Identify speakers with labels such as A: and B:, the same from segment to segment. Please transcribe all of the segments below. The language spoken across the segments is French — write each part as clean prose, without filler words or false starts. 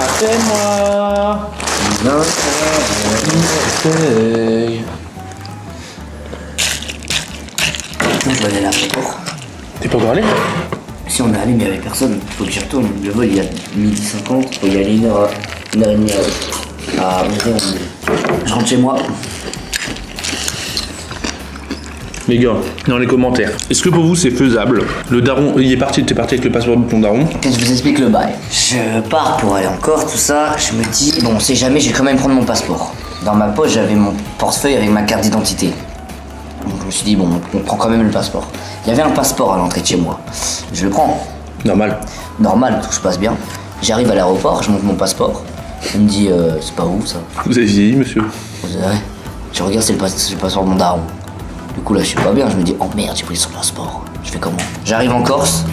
A: Appelle-moi.
B: Non, je dois aller à l'aéroport.
A: T'es pas encore allé?
B: Si on est allé mais avec personne, faut que j'y retourne. Le vol il est à 12h50, faut y aller 1h30 à 11h. Je rentre chez moi.
A: Les gars, dans les commentaires, est-ce que pour vous c'est faisable? Le daron, t'es parti avec le passeport de ton daron?
B: Je vous explique le bail. Je pars pour aller en Corse, tout ça. Je me dis, bon, on sait jamais, je vais quand même prendre mon passeport. Dans ma poche, j'avais mon portefeuille avec ma carte d'identité. Donc je me suis dit, bon, on prend quand même le passeport. Il y avait un passeport à l'entrée de chez moi. Je le prends.
A: Normal.
B: Normal, tout se passe bien. J'arrive à l'aéroport, je montre mon passeport. Il me dit, c'est pas où ça?
A: Vous avez vieilli, monsieur?
B: Ouais. Je regarde, c'est le passeport de mon daron. Du coup là je suis pas bien, je me dis oh merde j'ai pris son passeport, je fais comment? J'arrive en Corse,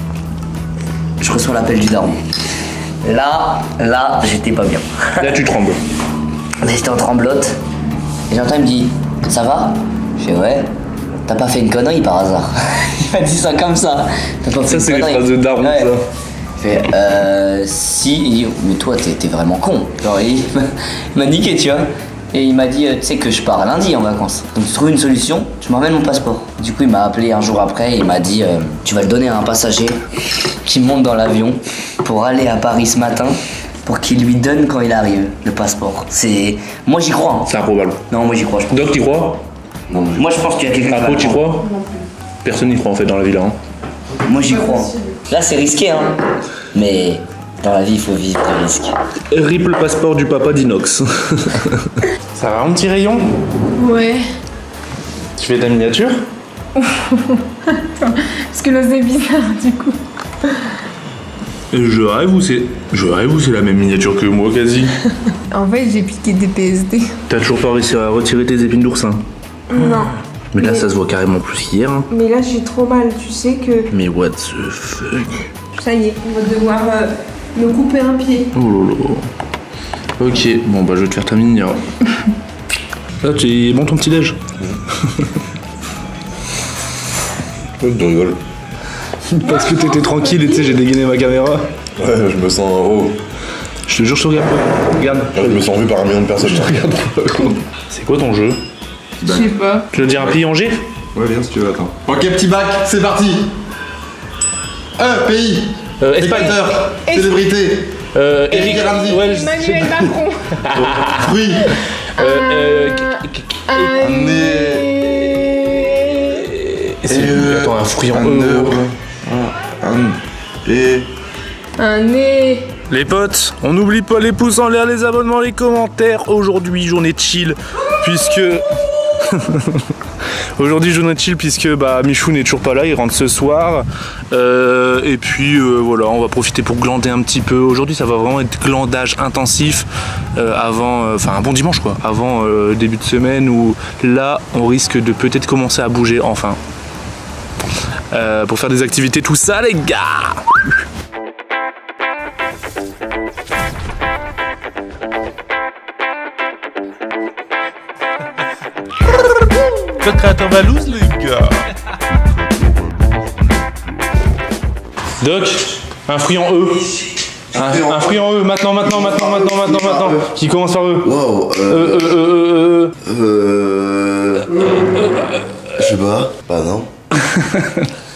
B: je reçois l'appel du daron. Là j'étais pas bien.
A: Là tu trembles.
B: Mais j'étais en tremblote, et j'entends il me dit ça va? Je fais ouais, t'as pas fait une connerie par hasard? Il m'a dit ça comme ça. T'as pas fait
A: Ça
B: une
A: c'est les
B: connerie?
A: phrases de daron
B: Ouais.
A: ça.
B: Il fait si, il dit mais toi t'es vraiment con. Genre il m'a niqué tu vois. Et il m'a dit, tu sais que je pars lundi en vacances. Donc tu trouves une solution, tu m'emmènes mon passeport. Du coup il m'a appelé un jour après et il m'a dit, tu vas le donner à un passager qui monte dans l'avion pour aller à Paris ce matin pour qu'il lui donne quand il arrive le passeport. C'est... Moi j'y crois. Hein.
A: C'est improbable.
B: Non moi j'y crois. Je pense.
A: Doc, t'y crois?
B: Bon, moi je pense qu'il y a quelqu'un qui va
A: Apo,
B: le
A: t'y
B: prendre.
A: crois? Personne n'y croit en fait dans la vie là. Hein.
B: Moi j'y crois. Là c'est risqué hein. Mais dans la vie il faut vivre des risques.
A: Rip le passeport du papa d'Inox. Ça va mon petit rayon?
C: Ouais.
A: Tu fais ta miniature?
C: Parce que là c'est bizarre du coup.
A: Je rêve ou c'est la même miniature que moi quasi?
C: En fait j'ai piqué des PSD.
A: T'as toujours pas réussi à retirer tes épines d'oursin?
C: Non.
A: Mais là ça se voit carrément plus qu'hier. Hein.
C: Mais là j'ai trop mal, tu sais que...
A: Mais what the fuck?
C: Ça y est, on va devoir me couper un pied.
A: Oh lolo. Ok, bon bah je vais te faire ta miniature. Là t'es bon ton petit déj?
D: Je rigole.
A: Parce que t'étais tranquille et tu sais j'ai dégainé ma caméra.
D: Ouais, je me sens. Oh.
A: Je te jure je te regarde pas. Regarde.
D: Je me sens vu par 1 million de personnes.
A: Je te regarde pas. C'est quoi ton jeu?
C: Je sais pas.
A: Tu veux dire un pays en G?
D: Ouais, viens si tu veux, attends. Ok, petit bac, c'est parti. Pays.
A: Espagne.
D: Équateur. Célébrité.
A: Eric
D: Ramsey.
A: Ouais,
C: Emmanuel Macron.
D: Fruits.
A: Attends, un fruit en E.
C: Un nez.
A: Les potes, on n'oublie pas les pouces en l'air, les abonnements, les commentaires. Aujourd'hui, journée chill, puisque... Aujourd'hui, journée chill, puisque bah, Michou n'est toujours pas là, il rentre ce soir. Et puis, voilà, on va profiter pour glander un petit peu. Aujourd'hui, ça va vraiment être glandage intensif avant... Enfin, un bon dimanche, quoi. Avant début de semaine, où là, on risque de peut-être commencer à bouger, enfin. Pour faire des activités, tout ça, les gars. Code créateur Valouz, les gars. Doc, un fruit en E. Un fruit en E, maintenant. Qui commence par E.
D: Wow. Je sais pas. Bah non.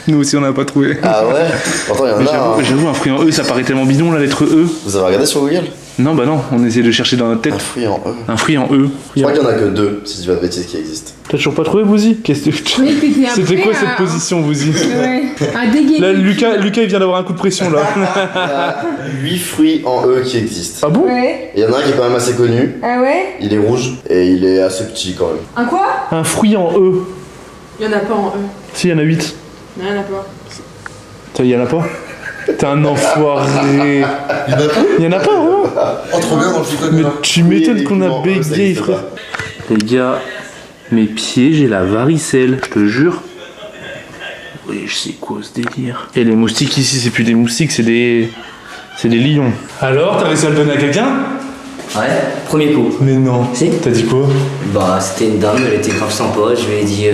A: Nous aussi, on n'a pas trouvé.
D: Ah ouais. Pourtant, il y en a. Hein.
A: J'avoue, un fruit en E, ça paraît tellement bidon, la lettre E.
D: Vous avez regardé sur Google?
A: Non, bah non, on essaie de chercher dans notre
D: Un
A: tête.
D: fruit en E.
A: Un fruit en E.
D: Je crois qu'il y en a que 2, si je dis pas de bêtises, qui existent.
A: T'as toujours pas trouvé, Bouzy? Qu'est-ce que
C: Oui, t'étais après,
A: C'était quoi cette position, Bouzy?
C: Ouais. À dégainer.
A: Là, Lucas, il vient d'avoir un coup de pression, là.
D: Il y a 8 fruits en E qui existent.
A: Ah bon?
C: Ouais.
D: Il y en a un qui est quand même assez connu.
C: Ah ouais?
D: Il est rouge et il est assez petit quand même.
C: Un quoi?
A: Un fruit en E.
C: Il y en a pas en E.
A: Si, il y en a 8.
C: Non, il y en a pas.
A: Il y en a pas? T'es un enfoiré.
D: Il y en a pas?
A: Il y en a pas, vraiment?
D: Oh, trop bien dans le petit
A: Mais tu m'étonnes qu'on a bégayé, frère. Les gars, mes pieds, j'ai la varicelle, je te jure. Oui, je sais quoi ce délire. Et les moustiques ici, c'est plus des moustiques, c'est des lions. Alors, t'as réussi à le donner à quelqu'un?
B: Ouais, premier coup.
A: Mais non.
B: Si.
A: T'as dit quoi?
B: Bah c'était une dame, elle était grave sympa, je lui ai dit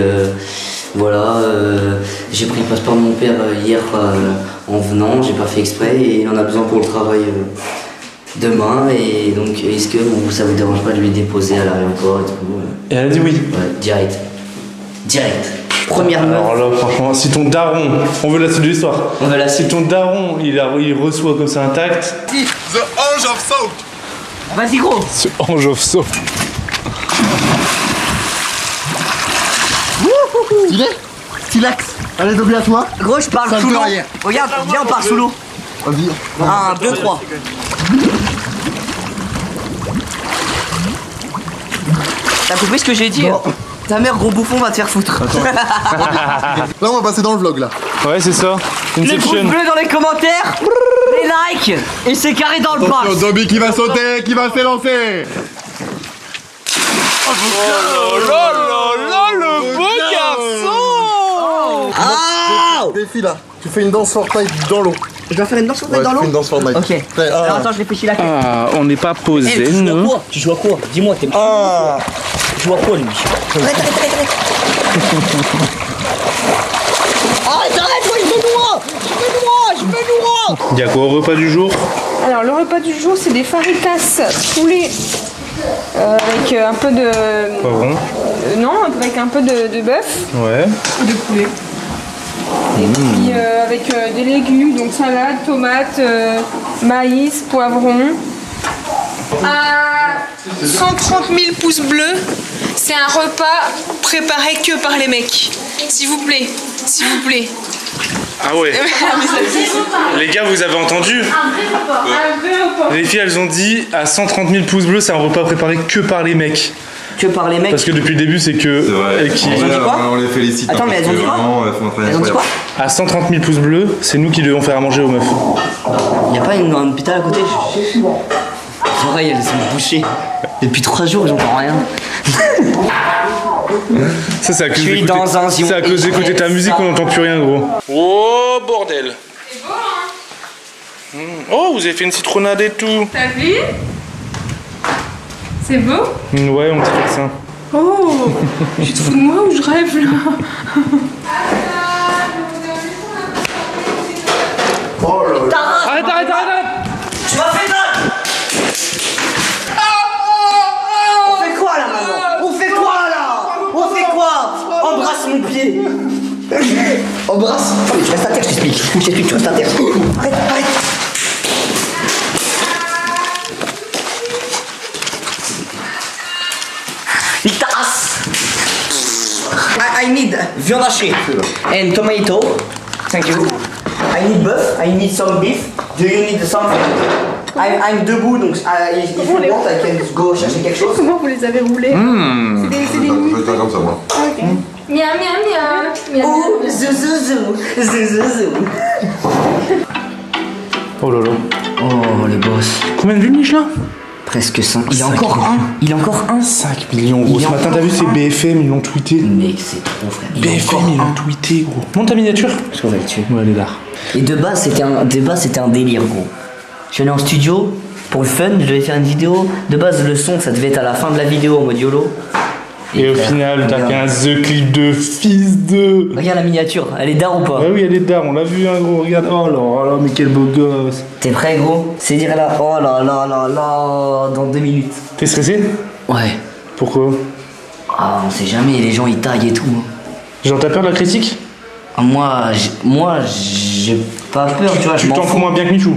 B: voilà, j'ai pris le passeport de mon père hier en venant, j'ai pas fait exprès et il en a besoin pour le travail demain, et donc est-ce que ça vous dérange pas de lui déposer à l'aéroport et tout?
A: Et elle a dit oui.
B: Ouais, direct. Direct. Première meuf.
A: Alors là, franchement, si ton daron, on veut la suite de l'histoire.
B: On veut la
A: Si
B: suite.
A: ton daron, il reçoit comme ça intact.
D: The Ange of Soap.
B: Vas-y gros.
A: Ce Ange of Soap.
E: Stylé. Stylax. Allez, Dobby à toi.
B: Gros, je parle
E: Ça
B: sous
E: me
B: l'eau.
E: fait rien.
B: Regarde, viens, on part sous l'eau.
E: Vas-y.
B: 1, 2, 3. T'as compris ce que j'ai dit?
E: Non.
B: Ta mère, gros bouffon, va te faire foutre.
E: Là, on va passer dans le vlog là.
A: Ouais, c'est ça.
B: Les pouces
A: Inception.
B: bleus dans les commentaires, les likes, et c'est carré dans le bas.
E: Attention, Dobby qui va sauter, qui va s'élancer.
A: Oh là là là, le beau garçon.
B: Ah!
E: Défi là. Tu fais une danse Fortnite dans l'eau.
B: Je dois faire une danse
E: Ouais,
B: dans
E: tu
B: l'eau?
E: fais une danse Fortnite.
B: Ok.
E: Prêt,
B: Alors
E: un.
B: attends, je réfléchis la tête.
A: Ah, on n'est pas posé,
B: Tu joues à
A: nous.
B: quoi? Tu joues à quoi? Dis-moi, t'es.
E: Ah.
B: Tu joues à quoi, lui? Arrête. Arrête, moi, je me noie.
A: Il y a quoi au repas du jour?
C: Alors, le repas du jour, c'est des faritas poulet avec un peu de.
A: Poivron.
C: Non, avec un peu de bœuf
A: Ouais.
C: ou de poulet. Et puis avec des légumes, donc salade, tomate, maïs, poivron. À 130 000 pouces bleus, c'est un repas préparé que par les mecs. S'il vous plaît, s'il vous plaît.
A: Ah ouais. Les gars, vous avez entendu?
C: Un vrai repas.
A: Les filles, elles ont dit à 130 000 pouces bleus, c'est un repas préparé que par les mecs.
B: Que par les mecs.
A: Parce que depuis le début, c'est que.
F: C'est vrai.
A: et qui-
B: Elles ont dit quoi?
F: On les félicite.
B: Attends,
F: hein,
B: mais
F: parce
B: elles ont
F: que
B: dit quoi?
F: vraiment, elles font un travail
B: Elles ont dit quoi?
F: incroyable.
A: À 130 000 pouces bleus, c'est nous qui devons faire à manger aux meufs.
B: Y'a pas un hôpital à côté? Les oreilles, elles sont bouchées. Depuis 3 jours, j'entends rien.
A: Ça, c'est à cause
B: Je suis
A: d'écouter-
B: dans un
A: c'est à cause d'écouter ta musique qu'on n'entend plus rien, gros. Oh, bordel.
C: C'est beau, hein?
A: Oh, vous avez fait une citronnade et tout.
C: T'as vu? C'est beau?
A: Ouais, on dirait ça.
C: Oh, je te fous de moi ou je rêve là?
A: Arrête, arrête, arrête.
B: Tu m'as fait mal! On fait quoi là maintenant? On fait quoi là? On fait quoi? Embrasse mon pied! Embrasse! Tu restes à terre, je t'explique, tu restes à terre. Arrête, arrête! Vitas! I need viande hachée and tomato. Thank you. I need beef. I need some beef. Do you need something? I'm debout, donc if you want, I can go chercher quelque chose.
C: Comment vous les avez roulés? C'est des
F: Je vais faire comme ça, moi.
C: Ok. Miam, miam, miam. Miam,
B: Oh,
C: miam.
B: zouzou.
A: Oh là là.
B: Oh, le boss.
A: Combien de vues, Michelin?
B: Presque 5. Il y a
A: 5
B: encore un. Il y a encore un.
A: 5 millions, gros.
B: Il y
A: Ce
B: a
A: matin,
B: encore
A: t'as vu, c'est
B: un.
A: BFM, ils l'ont tweeté.
B: Mec, c'est trop frère. Il y a encore
A: BFM, ils l'ont
B: un.
A: tweeté, gros. Monte ta miniature.
B: Je qu'on va le tuer.
A: Ouais, elle est d'art.
B: Et de base, c'était un délire, gros. Je suis allé en studio pour le fun, je devais faire une vidéo. De base, le son, ça devait être à la fin de la vidéo en mode YOLO.
A: Et au
B: frère,
A: final, t'as
B: regarde.
A: fait un The Clip de fils de.
B: Regarde la miniature, elle est d'art ou pas?
A: Ah oui, elle est d'art, on l'a vu, hein, gros. Regarde. Oh là là, mais quel beau gosse.
B: T'es prêt, gros? C'est dire là, oh là là là là, dans 2 minutes.
A: T'es stressé?
B: Ouais.
A: Pourquoi?
B: Ah, on sait jamais, les gens ils taguent et tout.
A: Genre, t'as peur de la critique?
B: Ah, moi, j'ai pas peur, tu vois, je
A: Tu
B: m'en
A: t'en fous
B: fous.
A: moins bien que Michou.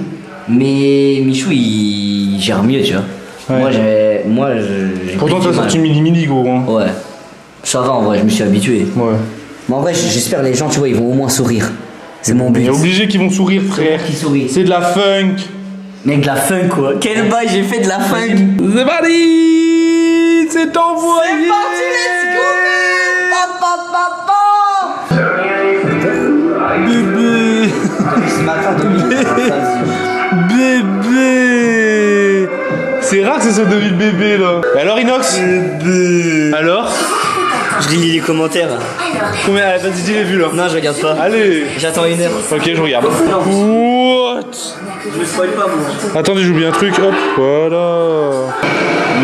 B: Mais Michou, il gère mieux, tu vois.
A: Ouais.
B: Moi, j'ai
A: Pourtant,
B: pris
A: t'as
B: du mal.
A: sorti mini gros. Hein.
B: Ouais. Ça va en vrai, je me suis habitué.
A: Ouais.
B: Mais en vrai, j'espère les gens, tu vois, ils vont au moins sourire. C'est mon but.
A: Mais obligé qu'ils vont sourire, frère.
B: Qui sourit.
A: C'est de la funk.
B: Mec, de la funk quoi. Quel bail, j'ai fait de la funk.
A: C'est parti. C'est envoyé.
B: C'est parti, let's go, man.
A: Bébé.
B: Ce matin,
A: Bébé. C'est rare que ce soit David bébé là. Et alors Inox? Bébé. Alors?
B: Je lis les commentaires.
A: Combien? Vas-y, dis les vues là.
B: Non, je regarde pas.
A: Allez.
B: J'attends 1 heure.
A: Ok, je regarde. What?
B: Je me spoil pas, moi.
A: Attendez, j'oublie un truc. Hop, voilà.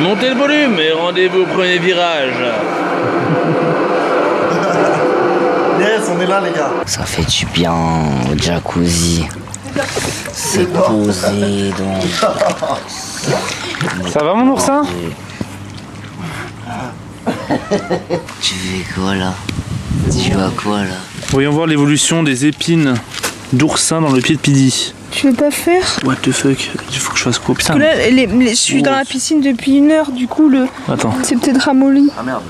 A: Montez le volume et rendez-vous au premier virage.
E: Yes, on est là, les gars.
B: Ça fait du bien au jacuzzi. C'est posé donc.
A: Ça va mon oursin?
B: Tu fais quoi là? Tu joues à quoi là?
A: Voyons voir l'évolution des épines d'oursin dans le pied de Pidi.
C: Tu veux pas faire?
A: What the fuck? Il faut que je fasse quoi? Putain.
C: Parce que là, je suis dans la piscine depuis 1 heure, du coup,
A: Attends.
C: c'est peut-être ramolli.
B: Ah merde.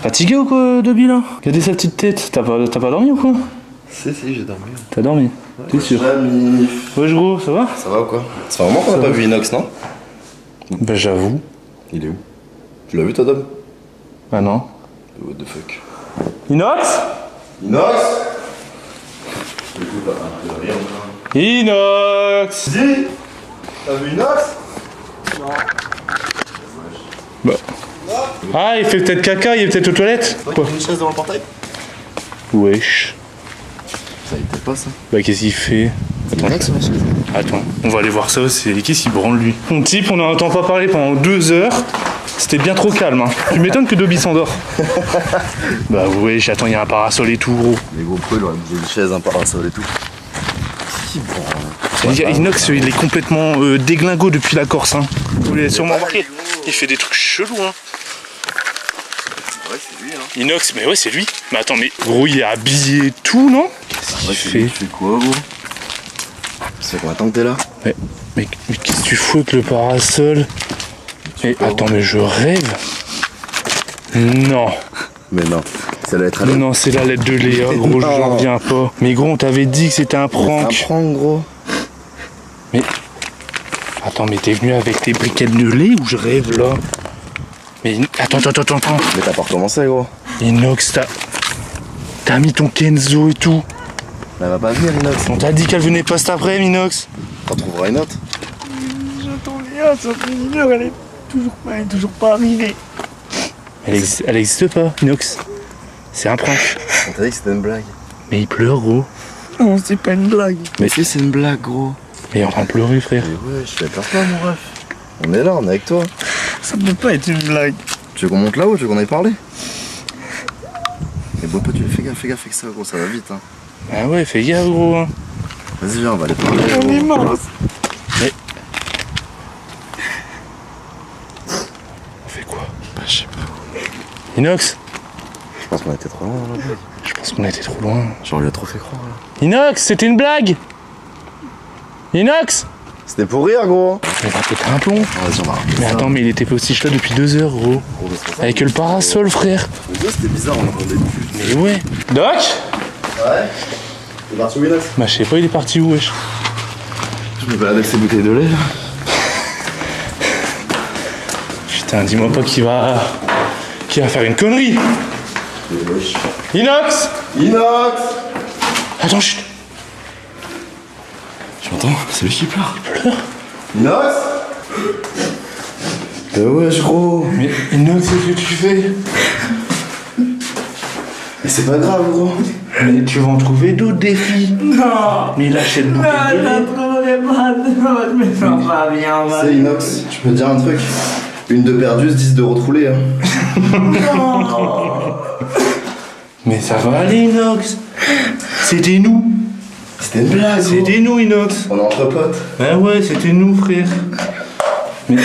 A: Fatigué ou quoi, Dobby là? Regardez sa petite tête. T'as pas dormi ou quoi?
E: Si, j'ai dormi.
A: T'as dormi? T'es sûr? Wesh gros, ça va?
E: Ça va ou quoi? Ça fait un moment qu'on n'a pas vu Inox, non?
A: Bah j'avoue.
E: Il est où? Tu l'as vu toi, Dom?
A: Ah non.
E: What the fuck?
A: Inox?
E: Inox?
A: Inox!
E: Dis! T'as vu Inox?
A: Bah. Ah, il fait peut-être caca, il est peut-être aux toilettes?
E: Toi qui as une chaise devant le portail?
A: Wesh.
E: Ça y était pas ça.
A: Bah qu'est-ce qu'il fait?
E: Inox, ma chaise?
A: Attends, on va aller voir ça, c'est qu'est-ce qu'il branle lui? Mon type, on n'en entend pas parler pendant 2 heures. C'était bien trop calme, hein. Tu m'étonnes que Dobby s'endort. Bah ouais, j'attends, il y a un parasol et tout, gros.
E: Les gros pros, il aurait bougé une chaise, un parasol et tout. Qui branle?
A: Inox, il est complètement déglingo depuis la Corse, hein. Vous l'avez sûrement remarqué. Il fait des trucs chelous, hein.
E: Ouais, c'est lui, hein.
A: Inox, mais ouais, c'est lui. Mais attends, mais gros, il est habillé et tout, non? Qu'est-ce qu'il fait?
E: Tu fais quoi, gros? Ça fait combien de temps que t'es là?
A: Mais qu'est-ce que tu fous avec le parasol? Mais attends, mais je rêve. Non.
E: Mais non, ça doit être à l'aide.
A: Non, c'est la lettre de Léa, gros, j'en reviens pas. Mais gros, on t'avait dit que c'était un prank.
E: Un prank, gros.
A: Mais. Attends, mais t'es venu avec tes briquettes de lait ou je rêve là? Mais attends.
E: Mais t'as pas recommencé, gros.
A: Inox, t'as mis ton Kenzo et tout.
E: Elle va pas venir, Inox.
A: On t'a dit qu'elle venait pas cet après, Inox.
E: T'en trouveras une autre.
F: J'attends Léa, ça fait 1 heure, elle est toujours pas arrivée.
A: Elle existe pas, Inox. C'est un prank.
E: On t'a dit que c'était une blague.
A: Mais il pleure, gros.
F: Non, c'est pas une blague.
E: Mais si, c'est une blague, gros.
A: Mais il est en train de pleurer, frère.
E: Mais ouais, je fais peur pas, mon ref. On est là, on est avec toi.
F: Ça peut pas être une blague.
E: Tu veux qu'on monte là-haut? Tu veux qu'on aille parler? Mais bon, tu fais gaffe avec ça, gros, ça va vite, hein.
A: Ah ouais, fais gaffe, gros. Hein.
E: Vas-y, viens, on va aller parler.
F: On est mince.
A: Mais. On fait quoi?
E: Bah, je sais pas.
A: Inox?
E: Je pense qu'on était trop loin, dans la blague.
A: Je pense qu'on a été trop loin.
E: Genre, on lui a trop fait croire, là.
A: Inox, c'était une blague! Inox!
E: C'était pour rire, gros.
A: Mais va péter un plomb.
E: Vas-y, on va rappeler
A: Mais
E: ça.
A: attends, mais il était pas aussi là depuis 2 heures, gros.
E: Gros, mais c'est pour ça
A: Avec
E: que-
A: le parasol, frère.
E: Les deux, c'était bizarre, on entendait plus.
A: Mais ouais. Doc?
E: Ouais. T'es parti où, Inox?
A: Bah, je sais pas, il est parti où, wesh?
E: Je me balade avec ces bouteilles de lait, là.
A: Putain, dis-moi pas qu'il va faire une connerie.
E: Mais wesh.
A: Inox!
E: Inox!
A: Attends, chut.
E: Tu m'entends? C'est lui qui pleure. Inox? Wesh, gros.
A: Mais Inox, qu'est-ce que tu fais?
E: Mais c'est pas grave, gros.
A: Mais tu vas en trouver d'autres défis.
F: Non.
A: Mais lâche le bouteille de
F: Je la
A: lait.
F: trouverai pas d'autre, je me sens pas bien, on va.
E: C'est Inox, je peux te dire un truc. Une de perdue, 10 de retroulée, hein.
A: Mais ça va aller, Inox. C'était nous.
E: C'était une blague, gros.
A: C'était nous, Inox.
E: On est entre potes.
A: Ah ouais, c'était nous, frère.
F: Non,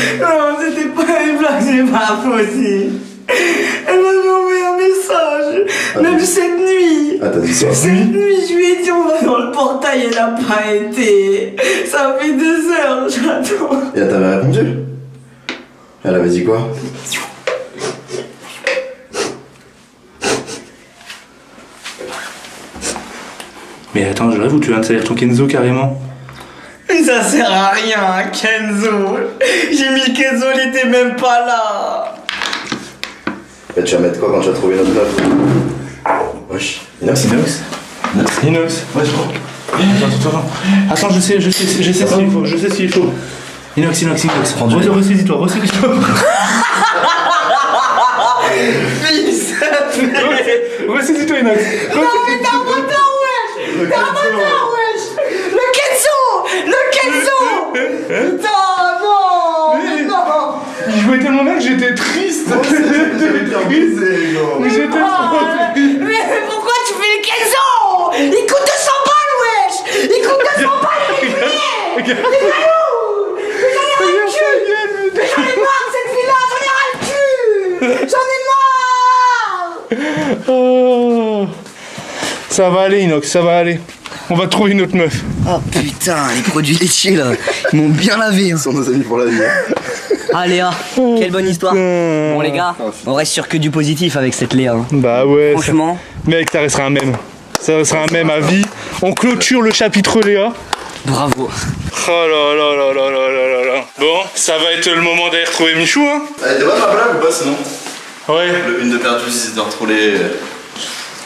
F: c'était pas une blague, c'est pas possible. Elle m'a envoyé un message, même cette nuit.
E: Ah, t'as dit ça?
F: Cette nuit, je lui ai dit on va dans le portail, elle a pas été. Ça fait 2 heures, j'attends.
E: Et elle t'avait répondu? Elle avait dit quoi?
A: Mais attends, je rêve ou tu viens de salir ton Kenzo carrément?
F: Mais ça sert à rien, Kenzo. J'ai mis Kenzo, il était même pas là.
E: Et tu vas mettre quoi quand tu vas trouver notre meuf? Wesh. Inox?
A: Inox. Ouais, je crois. Attends, je sais s'il faut, Inox. Ressaisis-toi.
F: Fils.
A: Ressaisis-toi, Inox.
F: Non mais t'es un bâtard, wesh. T'es un bâtard, wesh. Le Kenzo. Putain, non. Mais non.
A: Je jouais tellement bien que j'étais triste. J'étais triste. Mais j'étais trop triste.
F: Mais pourquoi tu fais le Kenzo? Il coûte 200 balles, wesh. Il coûte 200 balles, le billets. T'es jaloux.
A: Ça va aller Inox, ça va aller. On va trouver une autre meuf.
B: Oh putain, les produits laitiers là, ils m'ont bien lavé. Hein.
E: Ce sont nos amis pour la vie.
B: Ah Léa, quelle bonne histoire. Bon les gars, on reste sur que du positif avec cette Léa. Hein.
A: Bah ouais.
B: Franchement.
A: Mec, ça restera un mème. Ça restera un mème à vie. On clôture le chapitre Léa.
B: Bravo.
A: Oh là là là là là là là. Bon, ça va être le moment d'aller retrouver Michou, hein.
E: Elle était bonne ma blague ou pas sinon?
A: Ouais.
E: Une de perdu, c'est de retrouver.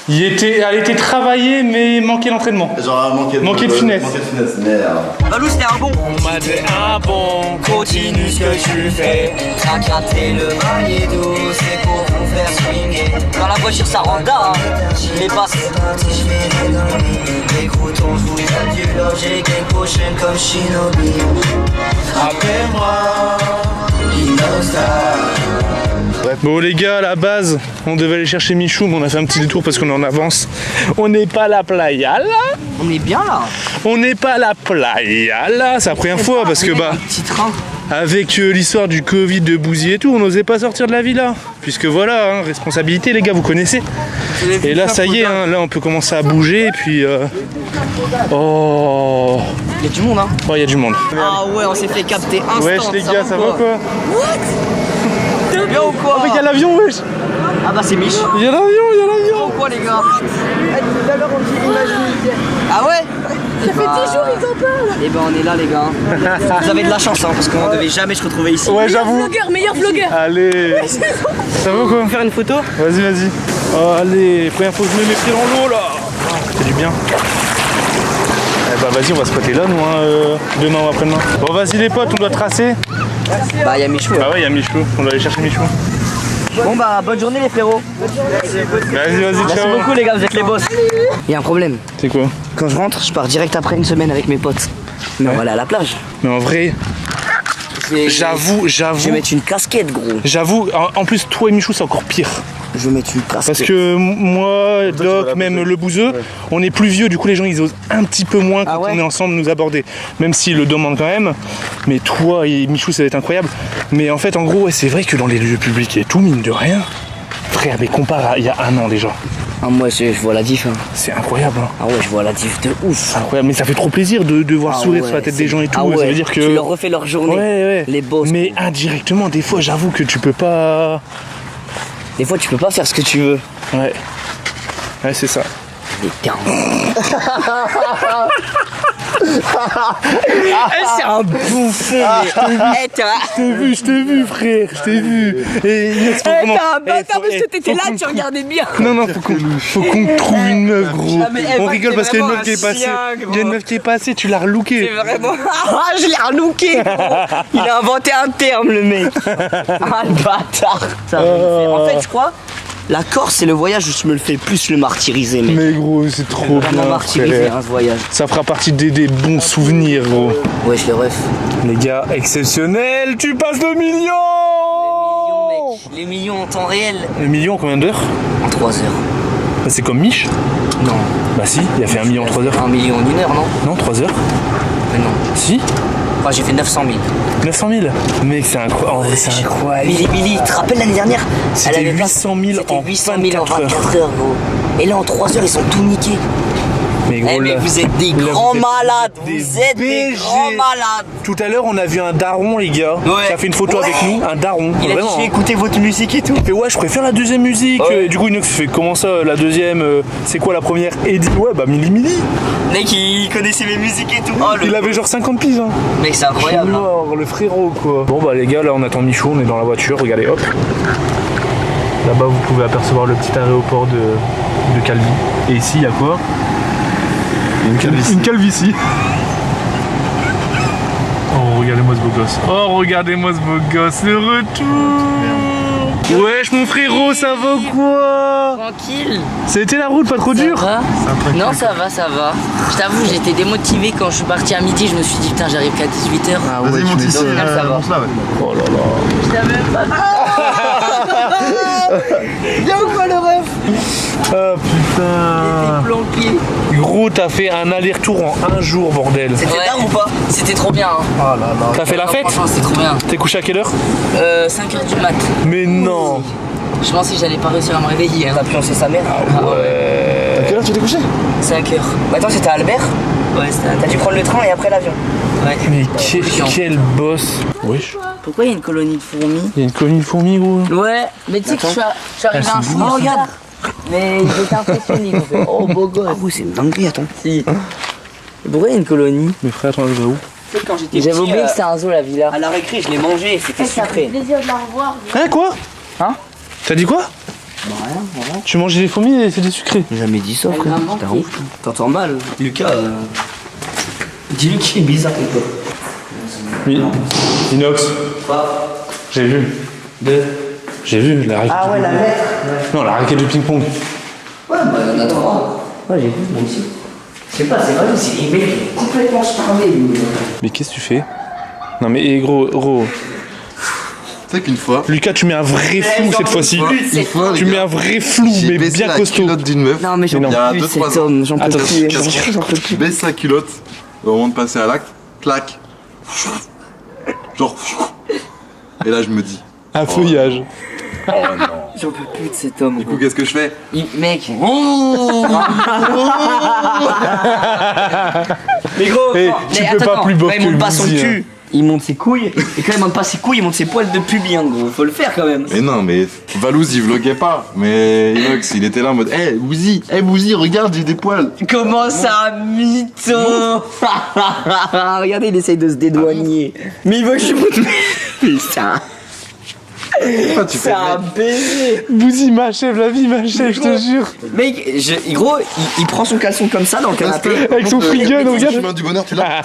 A: Elle était travaillée, mais manquait l'entraînement.
E: Genre
A: manquait de finesse.
E: Manquait de finesse, merde.
B: Balou, c'était un bon.
A: On m'a dit un bon.
B: Continue ce que tu fais. T'as gratté le maillet d'eau, c'est pour vous faire swinguer. Dans la voiture, ça rend hein. Les passes. Écoutons, je vous adieu, j'ai game potion comme Shinobi.
E: Appelle-moi, Inostar.
A: Bon les gars, à la base, on devait aller chercher Michou, mais on a fait un petit détour parce qu'on est en avance. On n'est pas à la playa là.
B: On est bien là.
A: On n'est pas à la playa là. C'est la première fois parce que bah,
B: petit train.
A: avec l'histoire du Covid, de Bouzy et tout, on n'osait pas sortir de la villa. Puisque voilà, hein, responsabilité les gars, vous connaissez. Et là ça y est, hein, là on peut commencer à bouger et puis... Oh...
B: Il y a du monde hein.
A: Oh, il y a du monde.
B: Ah ouais, on s'est fait capter instant.
A: Wesh les gars, ça va quoi?
B: What? Bien ou quoi?
A: Oh mais il y a l'avion wesh.
B: Ah bah c'est Mich.
A: Il y a l'avion, il y a l'avion.
B: Quoi les gars? Ah ouais? Ça fait 10 jours ils en parlent. Et ben on est là les gars. Vous avez de la chance hein, parce qu'on devait jamais se retrouver ici.
A: Ouais j'avoue.
C: Meilleur vlogueur.
A: Allez. Ça va quoi?
B: Faire une photo?
A: Vas-y, vas-y. Oh, allez, première fois que je mets mes pieds dans l'eau là. Ça fait du bien. Eh bah vas-y, on va se poter là nous hein, demain ou après-demain. Bon vas-y les potes, on doit tracer.
B: Bah y'a Michou.
A: Bah ouais, y'a Michou, on doit aller chercher Michou.
B: Bon bah bonne journée les frérots.
A: Vas-y, vas-y,
B: Merci
A: ciao.
B: beaucoup les gars, vous êtes les boss. Il y a un problème.
A: C'est quoi?
B: Quand je rentre, je pars direct après une semaine avec mes potes. Mais on va aller à la plage.
A: Mais en vrai, j'avoue.
B: Je vais mettre une casquette gros.
A: J'avoue, en plus toi et Michou c'est encore pire.
B: Je vais mettre une casquette.
A: Parce que moi, Doc, même le bouseux, on est plus vieux, du coup les gens ils osent un petit peu moins quand on est ensemble nous aborder. Même s'ils le demandent quand même. Mais toi et Michou ça va être incroyable. Mais en fait en gros ouais, c'est vrai que dans les lieux publics et tout, mine de rien, frère, mais compare à il y a un an déjà.
B: Ah moi je vois la diff hein.
A: C'est incroyable hein.
B: Ah ouais je vois la diff de ouf.
A: C'est incroyable, mais ça fait trop plaisir de voir sourire sur la tête des gens et tout.
B: Ah ouais,
A: ça veut dire que.
B: tu leur refais leur journée.
A: Ouais.
B: Les boss.
A: Mais indirectement, des fois j'avoue que tu peux pas.
B: Des fois tu peux pas faire ce que tu veux.
A: Ouais. Ouais c'est ça.
B: Les gars. C'est un bouffon.
A: Je t'ai vu frère, je t'ai vu. Et Inès, faut vraiment-
C: T'as un bâtard parce que
A: faut
C: t'étais là,
A: qu'on
C: tu regardais bien.
A: Non, faut qu'on trouve une meuf, gros.
C: Ah, mais elle
A: On
C: va,
A: rigole
C: c'est
A: parce qu'il y a une
C: vraiment
A: meuf qui est
C: un
A: passée.
C: chien,
A: Il y a une meuf qui est passée, tu l'as relooké.
B: Vraiment. Ah, je l'ai relooké, gros. Il a inventé un terme, le mec. Ah, le bâtard. Ça, en fait, je crois, la Corse, c'est le voyage où je me le fais plus le martyriser, mec.
A: Mais gros, c'est trop
B: Vraiment
A: bien.
B: martyrisé,
A: frère.
B: hein, ce voyage.
A: Ça fera partie des bons souvenirs, gros.
B: Ouais, je les ref.
A: Les gars, exceptionnel, tu passes le million.
B: Les millions en temps réel.
A: Le million en combien d'heures?
B: En 3 heures.
A: Bah, c'est comme Mich.
B: Non.
A: Bah si, il a fait 1 million en 3 heures.
B: 1 million en 1 heure, non?
A: Non, 3 heures.
B: Mais non.
A: Si.
B: Enfin, j'ai fait 900 000.
A: 900 000. Mec, c'est incroyable. En vrai, c'est incroyable.
B: Billy, tu te rappelles l'année dernière?
A: C'était
B: Elle avait
A: 800 000
B: C'était
A: en
B: 800 000 en
A: 24 heures.
B: 24 heures, gros. Et là, en 3 heures, ils sont tout niqués.
A: Mais gros,
B: Eh, mais
A: là,
B: vous êtes des
A: là,
B: grands
A: vous êtes
B: malades.
A: des
B: Vous êtes des
A: BG.
B: grands malades.
A: Tout à l'heure, on a vu un daron, les gars.
B: Ouais.
A: Qui a fait une photo
B: Ouais.
A: avec nous. Un daron.
B: Il a dit,
A: vraiment.
B: j'ai écouté votre musique et tout.
A: Il fait ouais, je préfère la deuxième musique.
B: Ouais.
A: Et du coup, Inox fait comment ça, la deuxième c'est quoi la première? Et dit ouais, bah Mili.
B: Mec, il connaissait mes musiques et tout. Oh,
A: Il avait genre 50 piges. Hein.
B: Mec, c'est incroyable. hein.
A: Mort, le frérot quoi. Bon bah les gars, là on attend Michou, on est dans la voiture, regardez hop. Là-bas vous pouvez apercevoir le petit aéroport de Calvi. Et ici il y a quoi? Une calvitie. Oh regardez-moi ce beau gosse. Oh regardez-moi ce beau gosse, le retour. Wesh mon frérot, ça va ou quoi?
G: Tranquille.
A: C'était la route, pas trop dur?
G: Ça va? Non, ça va, ça va. Je t'avoue, j'étais démotivé quand je suis parti à midi. Je me suis dit, putain, j'arrive qu'à 18h.
A: Ah
D: Vas-y, monte ici,
G: ça va.
D: monte là, ouais.
A: Oh là là.
G: Je t'avais pas
B: Bien ou quoi, le ref?
A: Ah putain.
G: planqué.
A: Gros, t'as fait un aller-retour en un jour, bordel.
B: C'était dingue ou pas?
G: C'était trop bien. Hein.
D: Oh là là.
A: T'as fait la fête?
G: Franchement, c'était trop bien.
A: T'es couché à quelle heure?
G: 5h du mat.
A: Mais non.
G: Je pensais que j'allais pas réussir à me réveiller. Hein.
B: On a pioncé sa mère.
A: Ouais. quelle heure tu t'es couché?
B: 5h. Bah attends, c'était à Albert? Ouais, c'était à... T'as dû prendre le train et après l'avion. Ouais.
A: Mais quel boss. Wesh.
G: Pourquoi il y a une colonie de fourmis?
A: Il y a une colonie de fourmis, gros.
G: Ouais, mais tu sais que je suis arrivé
A: Ah,
G: un
A: c'est
G: jour.
A: beau,
G: Oh, regarde. Mais ils étaient impressionnés. Ils ont fait, oh, beau gosse.
B: Ah oui, c'est une dinguerie, attends.
G: Si. Pourquoi il y a une colonie?
A: Mes frères, attends, je vais où?
B: Tu sais, quand j'étais
G: J'avais
B: petit,
G: oublié que c'était un zoo, la villa.
B: à la récré, je l'ai mangé, c'était
G: Ça fait
B: sucré.
G: plaisir de la revoir.
A: Hein, quoi?
G: Hein?
A: T'as dit quoi?
B: Bah rien, voilà.
A: Tu mangeais les fourmis et c'était sucré.
B: J'ai jamais dit ça, frère.
G: maman
B: T'es un
G: qui-
B: ouf. T'entends mal, Lucas. Dis-lui qu'il est bizarre, ton pote.
A: Oui. Inox.
B: Quoi?
A: J'ai vu. J'ai vu la raquette.
B: Ah ouais, la lettre.
A: Non, la raquette de ping-pong.
B: Ouais, bah il y en a 3. Ouais, j'ai vu, moi aussi. Je sais pas, c'est vrai, c'est les mecs complètement starvés, lui.
A: Mais qu'est-ce que tu fais? Non mais gros,
D: Tu sais qu'une fois,
A: Lucas, tu mets un vrai flou cette fois-ci.
D: une fois,
A: Tu
D: les
A: mets
D: gars,
A: un vrai flou,
D: j'ai
A: mais
D: baissé
A: bien
D: la
A: costaud.
D: culotte d'une meuf.
B: Non, mais j'en
A: Mais non.
B: peux
D: Il y a
B: plus de
D: 2-3
B: cet
D: ans.
B: homme, j'en peux
A: Attends,
B: plus.
D: j'en peux Je baisse la culotte au moment de passer à l'acte, clac. Genre. Et là, je me dis,
A: Un feuillage.
D: oh non.
B: J'en peux plus de cet homme.
D: Du coup, qu'est-ce que je fais?
B: Mec.
D: Oh
B: Mais gros,
A: Eh,
B: non,
A: tu
B: mais
A: peux pas plus beau
B: quand il
A: que
B: monte pas son
A: Bouzy,
B: cul, il monte ses couilles. Et quand il monte pas ses couilles, il monte ses poils de pubien, gros. Faut le faire quand même.
D: Mais non, mais Valouz il vloguait pas. Mais Inox il était là en mode, eh Bouzy, regarde, j'ai des poils.
B: Comment ça, mytho? Regardez, il essaye de se dédouaner. Mais il veut que je monte. Putain.
D: Pourquoi tu
B: C'est
D: fais
B: un baiser.
A: Bouzy m'achève la vie, m'achève, je te jure.
B: Mec, gros, il prend son caleçon comme ça dans le canapé.
A: Avec son free gun,
D: Le
A: regarde.
D: chemin du bonheur, tu l'as?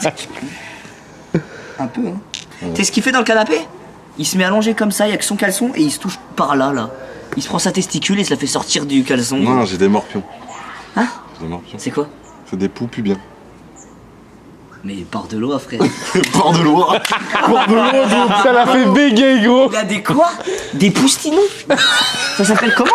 B: Un peu, hein. Tu sais ce qu'il fait dans le canapé? Il se met allongé comme ça, il y a que son caleçon et il se touche par là, là. Il se prend sa testicule et se la fait sortir du caleçon.
D: Non, j'ai des morpions.
B: Hein?
D: J'ai des morpions.
B: C'est quoi?
D: C'est des poux pubiens.
B: Mais part de l'eau, frère.
D: Port de l'eau.
A: Ça l'a fait bégayer, gros.
B: Il a des quoi? Des poustinons? Ça s'appelle comment?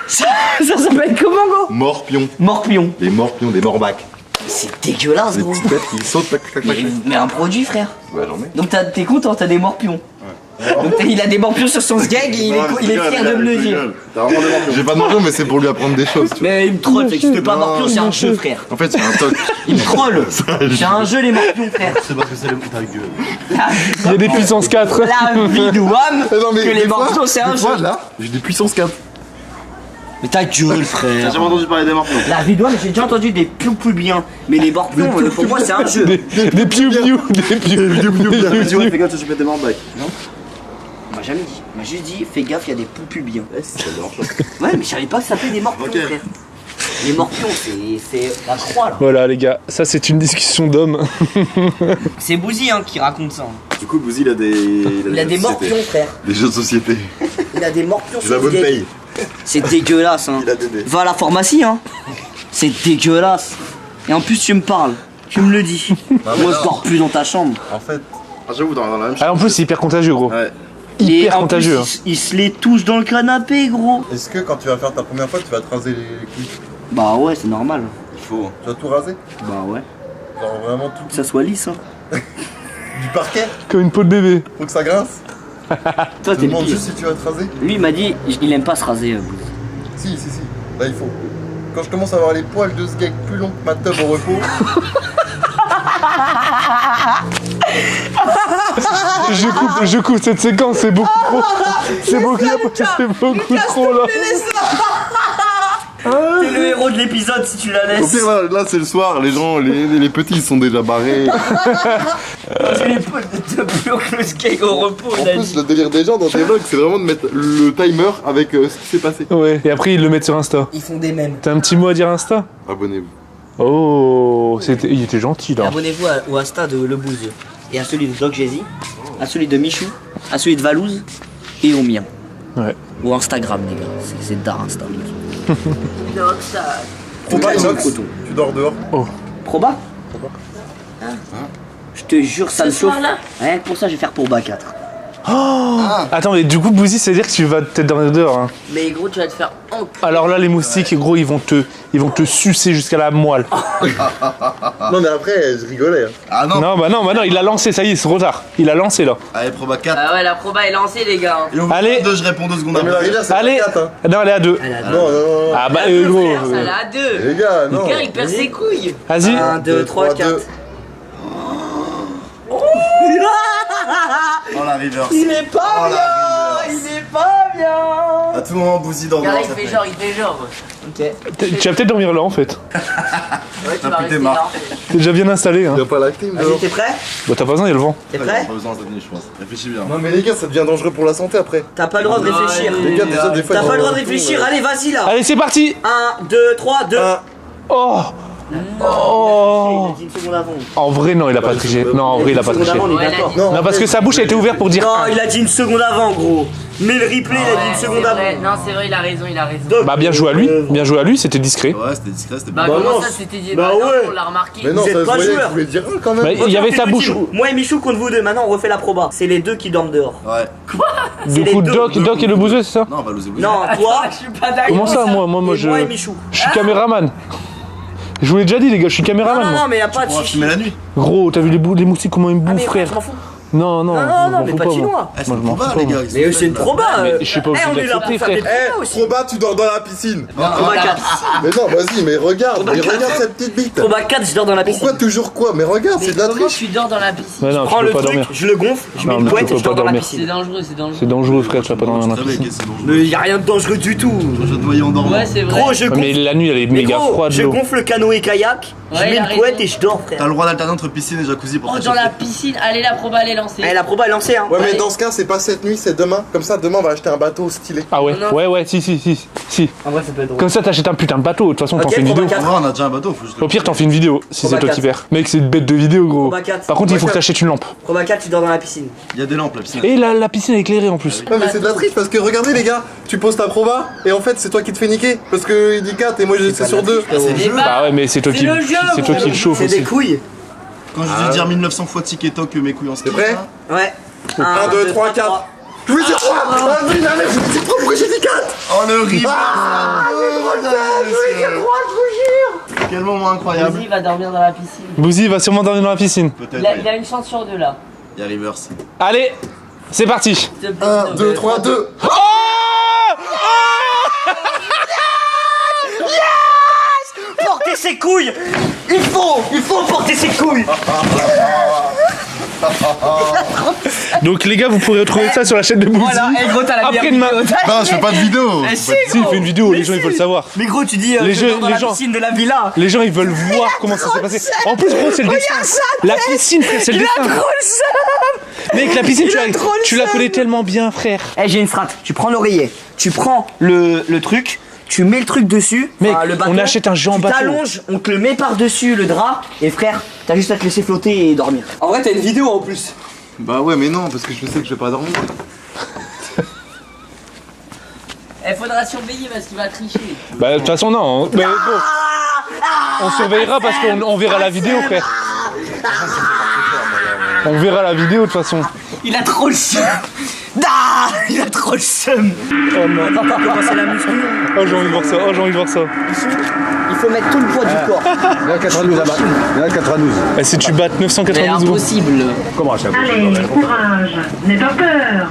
B: Ça s'appelle comment, gros?
D: Morpions.
B: Morpion.
D: Les morpions, des morbacs.
B: C'est dégueulasse,
D: Des
B: gros.
D: petites têtes qui sautent, tac, tac, tac.
B: Mais un produit, frère.
D: Ouais, j'en mets.
B: Donc t'es content, t'as des morpions. Donc il a des morpions sur son sgeg et il est fier de me le dire.
D: J'ai pas de morpions, mais c'est pour lui apprendre des choses. tu vois.
B: Mais il me troll, fait que si tu fais pas
D: Non,
B: morpion, c'est un jeu, frère.
D: En fait, c'est un toc.
B: Il me troll. C'est un jeu, les morpions, frère.
D: C'est parce que c'est le ta gueule.
A: Il y a des puissances 4.
B: La vie de Wam, que les morpions, c'est un jeu.
D: Là, j'ai des puissances 4.
B: Mais ta gueule, frère.
D: jamais entendu parler des morpions.
B: La vie de Wam, j'ai déjà entendu des plus bien. Mais les morpions, pour moi, c'est un jeu.
A: Des piou-piou. Des piou-piou.
D: Fais gaffe, tu mets des morbacs.
B: On m'a jamais dit. On m'a juste dit, fais gaffe, il y a des pubiens. Ouais, mais je savais pas que ça s'appelait des morpions,
D: Ok.
B: frère. Les morpions, c'est la croix, là.
A: Voilà, les gars, ça c'est une discussion d'hommes.
B: C'est Bouzy, hein, qui raconte ça.
D: Du coup, Bouzy, il a des.
B: Il a des morpions, frère.
D: Des jeux de société.
B: Il a des morpions
D: J'ai la
B: sur
D: bonne
B: le
D: paye.
B: gag. C'est dégueulasse, hein.
D: Il a des dés.
B: Va à la pharmacie, hein. C'est dégueulasse. Et en plus, tu me parles. Tu me le dis. Moi, je dors plus dans ta chambre.
D: En fait. Ah, j'avoue, dans la même
A: Ah, en plus, c'est hyper contagieux, gros.
D: Ouais.
B: Et
A: Hyper
B: en
A: contagieux.
B: plus, il se les touche dans le canapé, gros.
D: Est-ce que quand tu vas faire ta première fois, tu vas te raser les couilles?
B: Bah ouais, c'est normal.
D: Il faut. Tu vas tout raser?
B: Bah ouais.
D: Genre vraiment tout.
B: Que ça soit lisse, hein.
D: Du parquet?
A: Comme une peau de bébé.
D: Faut que ça grince?
B: Toi,
D: Je te
B: t'es le
D: demande
B: pire.
D: juste si tu vas te raser?
B: Lui, il m'a dit, il aime pas se raser, Bouzy.
D: Si. Là, il faut. Quand je commence à avoir les poils de ce gag plus longs que ma teub au repos.
A: Je coupe cette séquence, c'est beaucoup trop. C'est beaucoup trop là.
B: T'es le héros de l'épisode si tu la
D: Au
B: laisses.
D: pire, là c'est le soir, les gens, les petits, ils sont déjà barrés.
B: J'ai les poils de plus haut que le skate au repos,
D: En
B: il a
D: plus,
B: dit.
D: le délire des gens dans tes vlogs, c'est vraiment de mettre le timer avec ce qui s'est passé.
A: Ouais, et après ils le mettent sur Insta.
B: Ils font des mèmes.
A: T'as un petit mot à dire à Insta?
D: Abonnez-vous.
A: Oh, il était gentil là.
B: Abonnez-vous au Insta de Le Bouzeux. Et à celui de Doc Jay-Z, à celui de Michou, à celui de Valouz et au mien.
A: Ouais.
B: Ou Instagram, les gars. C'est d'art Insta, mec.
D: Proba,
B: Inox.
D: Inox, tu dors dehors.
B: Proba Hein Je te jure, ça me chauffe. Rien que pour ça, je vais faire Proba 4.
A: Attends, mais du coup, Bouzy, c'est-à-dire que tu vas peut-être dormir dehors. Hein.
G: Mais gros, tu vas te faire
A: Alors là, les moustiques, gros, ils vont te sucer jusqu'à la moelle.
D: Non, mais après, je rigolais. Hein.
E: Ah non.
A: Non, bah non, il a lancé, ça y est, c'est trop tard. Il a lancé là.
E: Allez, proba 4.
G: Ah ouais, la proba est lancée, les gars.
E: Et au
A: Allez.
E: 2, je réponds 2 secondes
D: Non, mais la
E: après.
D: rivière, c'est
A: Allez.
D: pas 4. Hein.
A: Non, elle est à 2.
D: Non.
A: Ah bah, gros.
G: Ça l'a à 2.
D: Les gars, non.
G: Le gars, il perd ses couilles.
A: Vas-y.
F: 1, 2, 3, 4.
E: Oh la reverse.
F: Il est pas bien. Il est pas bien.
E: À tout moment, Bouzy dort
G: Regarde,
E: dehors.
G: il fait genre,
F: Ok.
A: Tu vas peut-être dormir là en fait.
G: Ouais, tu vas
E: plus
G: rester
E: démarre.
G: là.
A: T'es déjà bien installé. Hein.
D: Il y a pas la clim.
F: Vas-y, t'es prêt?
A: Bah, t'as pas besoin, il y a le vent.
F: T'es
E: Pas
F: prêt?
E: besoin, ça finit, je pense. Réfléchis bien.
D: Non, mais les gars, ça devient dangereux pour la santé après.
F: T'as pas le droit de réfléchir.
D: Les gars, déjà, des fois.
F: T'as
D: ils
F: pas le droit
D: ont
F: de
D: un
F: réfléchir.
D: tour,
F: Allez, vas-y là.
A: Allez, c'est parti.
F: 1, 2, 3, 2.
A: Oh. Oh.
F: Il a dit une seconde avant.
A: En vrai, non, il a pas triché. Non, en vrai, il a pas
F: Une seconde
A: triché.
F: avant, on est
G: Ouais,
F: d'accord.
G: il a dit-
A: Non, parce que sa bouche a été ouverte pour dire.
F: Non, il a dit une seconde avant, gros. Mais le replay, il a dit une
G: C'est
F: seconde
G: vrai.
F: avant.
G: Non, c'est vrai, il a raison, il a raison.
F: Donc,
A: Bah, bien joué à lui. Bien joué à lui, c'était discret.
E: Ouais, c'était discret, c'était
G: Bah,
E: bien.
G: comment
F: non,
G: ça, c'était dit?
F: bah
G: non,
F: ouais.
G: on l'a remarqué.
D: Mais non,
F: Vous
D: ça
F: êtes
D: se
F: pas
D: voyait que
F: joueurs.
D: je voulais dire un quand même.
A: Bah, il y avait sa bouche.
F: Moi et Michou contre vous deux. Maintenant, on refait la proba. C'est les deux qui dorment dehors.
E: Ouais.
A: Du
F: les
A: coup,
F: deux.
A: Doc et le bouseux, c'est ça?
E: Non, on va loser Bouzy.
F: Non, toi
G: Je suis pas d'accord.
A: Comment ça, moi,
F: et
A: je.
F: moi et Michou.
A: Je suis caméraman. Je vous l'ai déjà dit, les gars, je suis
F: Non,
A: caméraman.
F: non,
A: moi.
F: non, mais y a pas de
E: On va
F: chichi.
E: filmer la nuit.
A: Gros, t'as vu les moustiques comment ils me
F: Ah,
A: bouffent,
F: mais
A: frère?
F: je m'en fous.
A: Non,
F: Non, non, mais
A: m'en
F: pas
A: fous
F: de chinois.
E: Eh, c'est
A: Moi, je m'en
E: proba,
A: fous
E: les
A: pas,
E: gars.
A: moi.
F: Mais c'est une proba.
A: Mais je suis pas obligé
F: on est là pour
A: d'accepter,
F: faire des
A: frère.
F: probas aussi.
D: Proba, tu dors dans la piscine.
F: Proba 4.
D: Mais non, vas-y, mais regarde cette petite bite.
F: Proba 4, je dors dans la piscine.
D: Pourquoi toujours quoi? Mais regarde, c'est de la
G: Comment
D: triche.
G: tu dors dans la piscine?
A: Mais non,
F: Prends
A: tu
F: le
A: peux pas
F: truc,
A: dormir.
F: je le gonfle, je mets
A: Non,
F: une
A: mais tu
F: couette
A: peux
F: et je dors
A: pas
F: dans la
A: dormir.
G: C'est
F: piscine.
G: dangereux, c'est dangereux.
A: C'est dangereux, frère, tu vas pas dormir dans la
E: Très bien,
A: piscine.
E: c'est dangereux.
F: Mais y a rien de dangereux du tout.
E: Je te voyais en dormant.
G: Ouais, c'est vrai.
F: Gros, je
A: Ouais, mais
F: gonfle.
A: la nuit, elle est
F: Mais
A: méga
F: gros,
A: froide,
F: je
A: l'eau.
F: gonfle le canoë kayak, je
G: Ouais,
F: mets
G: il a
F: une couette
G: raison.
F: et je dors,
E: T'as
F: frère.
E: le droit d'alterner entre piscine et jacuzzi pour
G: Oh,
E: te
G: dans la
E: chauffer.
G: piscine. Allez, la proba, elle est lancée.
F: Eh, la proba est lancée, hein.
D: Ouais, mais
G: Allez.
D: dans ce cas, c'est pas cette nuit, c'est demain. Comme ça, demain, on va acheter un bateau stylé.
A: Ah ouais,
G: Non.
A: ouais, si.
F: En vrai, ça peut être drôle.
A: Comme ça, t'achètes un putain de bateau. De toute façon, t'en
F: Ok,
A: fais une vidéo.
F: Proba
E: En
F: 4.
E: vrai, on a déjà un bateau, faut juste le-
A: Au pire, t'en fais une vidéo si
F: Proba
A: c'est toi
F: 4.
A: qui perds. Mec, c'est une bête de vidéo, gros.
F: Proba 4.
A: Par contre, il faut que
D: Proba
A: t'achètes une lampe.
F: Proba 4, tu dors dans la piscine.
E: Il y a des lampes, la piscine.
A: Et la piscine est éclairée en plus.
D: Ouais, mais c'est de la triche parce que regardez, les gars, tu poses ta proba et en fait, c'est toi qui te fais niquer. Parce que il dit 4 et moi, c'est sur 2.
E: C'est le
G: Mais
E: jeu.
G: bah,
A: Bah ouais, mais c'est toi
G: c'est
A: qui
G: le jeu,
A: c'est toi
G: gros.
A: qui le chauffe
F: C'est des
A: aussi.
F: couilles.
E: Quand je dis dire 1900 fois tic et toc que mes couilles en ski.
D: T'es prêt?
F: Ouais.
D: 1, 2, 3, 4. Je vais dire 3. Ah, mais non, mais c'est trop, pourquoi j'ai dit 4?
E: Oh le rip. Quel moment incroyable.
G: Vas-y, va dormir dans la piscine.
A: Bouzy va sûrement dormir dans la piscine.
E: Peut-être.
G: Il a une chance sur deux là.
E: Il y a reverse.
A: Allez, c'est parti.
G: S'il te plaît,
D: 1, 2, 3, 2.
F: Porter ses couilles. Il faut porter ses couilles.
A: Donc les gars, vous pourrez retrouver ça sur la chaîne de Bouzy.
F: Voilà, et gros, t'as la
A: Après
F: meilleure
A: demain.
F: vidéo.
E: Non, je fais pas de vidéo.
F: Eh,
A: Si, il fait une vidéo, les gens ils veulent savoir.
F: Mais gros, tu dis
A: Les
F: je
A: jeux-
F: dors dans
A: les
F: la
A: gens-
F: piscine de la villa.
A: Les gens ils veulent voir comment ça s'est passé. En plus, gros, c'est le dessin. La piscine, frère, c'est le dessin. Mec, la piscine, tu la connais tellement bien, frère.
F: Eh, j'ai une strat. Tu prends l'oreiller, tu prends le truc, tu mets le truc dessus.
A: Mec,
F: le bâton,
A: on achète un géant
F: tu
A: bateau.
F: t'allonges, on te le met par-dessus le drap, et frère, t'as juste à te laisser flotter et dormir. En vrai, t'as une vidéo en plus.
D: Bah ouais, mais non, parce que je sais que je vais pas dormir.
G: Il faudra surveiller parce qu'il va tricher.
A: Bah, de toute façon, non. Mais bon, on surveillera parce qu'on verra la vidéo, frère. On verra la vidéo, de toute façon.
F: Il a trop le seum. Ah, il a trop le seum.
A: Oh non.
F: Commencer la muscu.
A: Oh, j'ai envie de voir ça. Oh, j'ai envie de voir ça.
F: Il faut mettre tout le poids du corps.
H: Il y a 92 là-bas. Il y a 92.
A: Bah, si tu battes
G: Mais
A: 992 euros.
G: impossible.
H: Comment ça
I: Allez, courage, n'aie pas peur.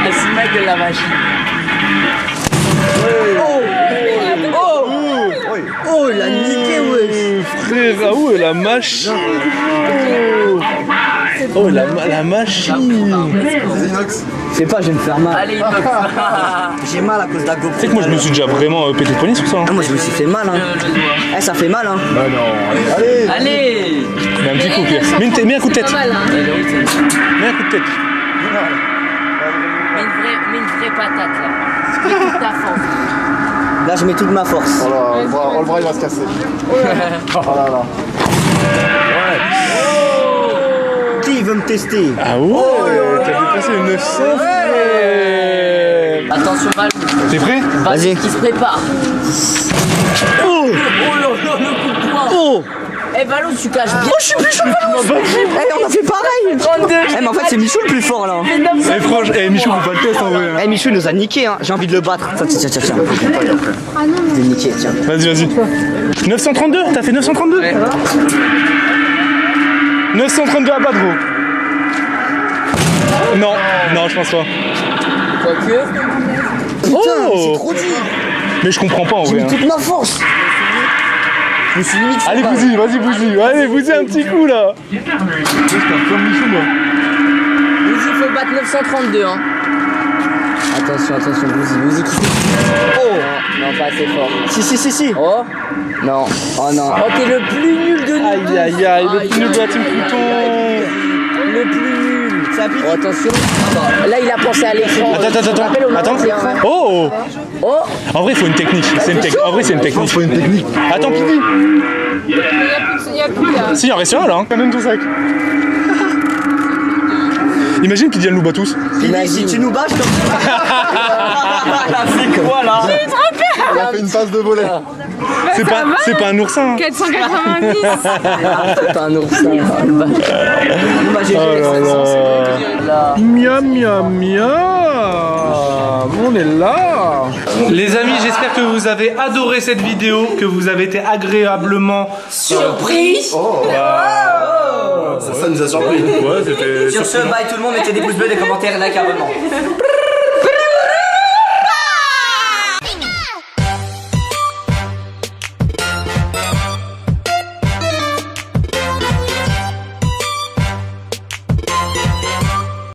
G: Elle se met de la machine.
F: Oh, il a niqué, wesh.
A: Frère, ah ouais, la machine. Oh, la machine.
D: Vas-y, Nox.
F: Fais pas, je vais me faire mal.
G: Allez, Inox.
F: J'ai mal à cause de la GoPro.
A: Tu sais que moi, je me suis déjà vraiment pété le poignet sur ça. Hein.
F: Ah, moi je me suis fait mal, hein.
G: Le doigt.
F: Eh, ça fait mal, hein.
G: Allez.
A: Mais un petit coup, Pierre. Mets un coup de tête.
G: Pas mal, hein.
A: Mets un coup de tête.
G: Mets une vraie patate là. Mets toute ta force.
F: Là, je mets toute ma force.
D: Oh là, le bras il va se casser. Oh là là.
F: Qui veut me tester?
A: Ah ouais, t'as dépassé les 900, frère.
G: Attention, Valou.
A: T'es prêt?
F: Vas-y.
G: Qui se prépare.
F: Oh!
G: Oh là là, le coup de poing.
F: Oh!
G: Eh Valo, tu caches bien.
F: Oh, je suis plus chaud que Valo. Eh, on a fait pareil.
G: 32.
F: Eh, mais en fait, c'est Michou le plus fort là.
A: Eh franchement, Michou faut pas le test en vrai.
F: Eh, Michou il nous a niqué, hein. J'ai envie de le battre. Tiens.
B: Je vais niquer, tiens.
A: Vas-y. 932, t'as fait 932 ouais. 932 à battre gros. Non, je pense pas.
G: Quoique.
F: Putain,
A: Oh,
F: c'est trop dur.
A: mais je comprends pas en
F: J'ai
A: vrai.
F: mis toute ma force. Je me suis limite.
A: Allez, Bouzy, allez, Bouzy un petit coup là.
D: Comme Michou, moi.
G: Bouzy, faut battre 932, hein. Attention, Bouzy qui. Oh non, pas assez fort.
F: Si.
G: Oh non, oh non. Oh, t'es le plus nul de nous.
A: Aïe, le plus nul de la team Pluton.
G: Le plus nul. Oh, attention. Là, il a pensé à l'écran.
A: Attends. Oh. En vrai, il faut une technique. En vrai, c'est une technique.
D: Faut une technique.
A: Attends, Pipi.
C: Il y a plus là.
A: Si, il en reste un là. Quand même ton sac. Imagine qu'il dit nous bat tous.
F: Si tu nous bats, je te. C'est quoi là?
D: Il a fait une passe de volet.
A: C'est pas un oursin.
C: 490.
G: C'est pas un oursin.
A: Miam. On est là. Les amis, j'espère que vous avez adoré cette vidéo, que vous avez été agréablement
B: Surprise.
E: Ça nous a surpris.
A: Ouais, c'était.
B: Sur ce, bye tout le monde, mettez des pouces bleus, des commentaires, like, abonnement.